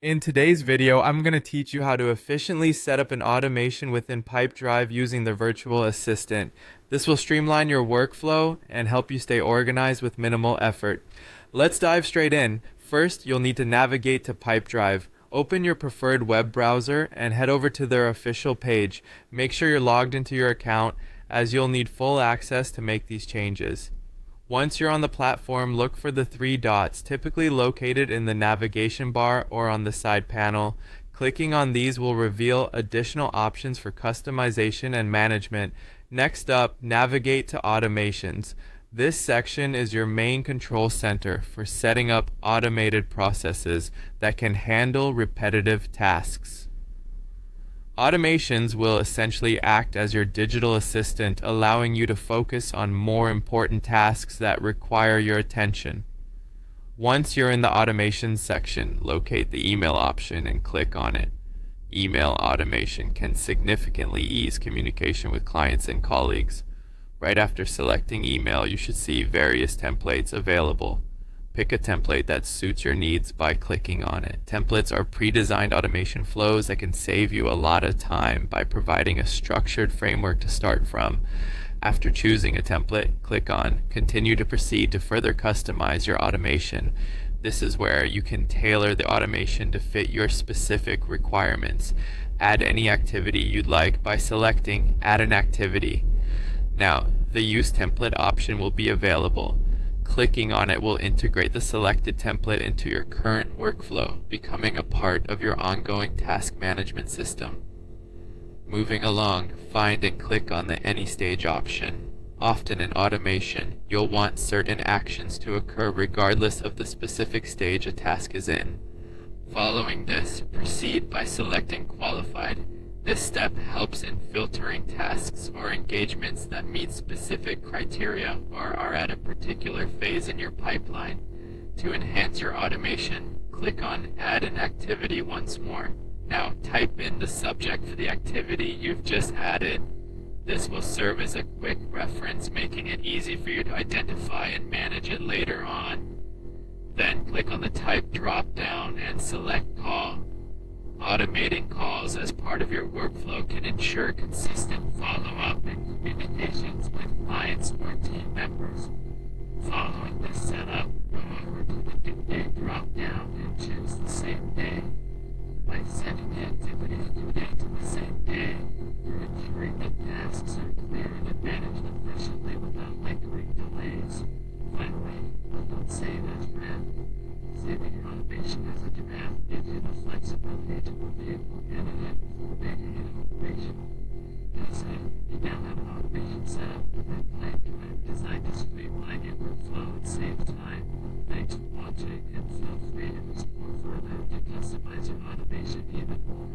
In today's video, I'm going to teach you how to efficiently set up an automation within Pipedrive using the virtual assistant. This will streamline your workflow and help you stay organized with minimal effort. Let's dive straight in. First, you'll need to navigate to Pipedrive. Open your preferred web browser and head over to their official page. Make sure you're logged into your account, as you'll need full access to make these changes. Once you're on the platform, look for the three dots, typically located in the navigation bar or on the side panel. Clicking on these will reveal additional options for customization and management. Next up, navigate to automations. This section is your main control center for setting up automated processes that can handle repetitive tasks. Automations will essentially act as your digital assistant, allowing you to focus on more important tasks that require your attention. Once you're in the automations section, locate the email option and click on it. Email automation can significantly ease communication with clients and colleagues. Right after selecting email, you should see various templates available. Pick a template that suits your needs by clicking on it. Templates are pre-designed automation flows that can save you a lot of time by providing a structured framework to start from. After choosing a template, click on Continue to proceed to further customize your automation. This is where you can tailor the automation to fit your specific requirements. Add any activity you'd like by selecting Add an Activity. Now, the Use Template option will be available. Clicking on it will integrate the selected template into your current workflow, becoming a part of your ongoing task management system. Moving along, find and click on the Any Stage option. Often in automation, you'll want certain actions to occur regardless of the specific stage a task is in. Following this, proceed by selecting Qualified. This step helps in filtering tasks or engagements that meet specific criteria or are at a particular phase in your pipeline. To enhance your automation, click on Add an Activity once more. Now type in the subject for the activity you've just added. This will serve as a quick reference, making it easy for you to identify and manage it later on. Then click on the Type drop-down and select Call. Automating calls as part of your workflow can ensure consistent follow-up and communications with clients or team members. Following this setup, go over to the Due Date drop-down and choose the same day. By setting the activity's due date to the same day, you're ensuring that tasks are clear and managed efficiently without lingering delays. Finally, don't save as draft. Saving your automation as a draft gives you the flexibility to review and edit before making an automation. That said, you now have an automation set up within Pipedrive designed to streamline your workflow and save time. Thanks for watching, and feel free to explore further to customize your automation even more.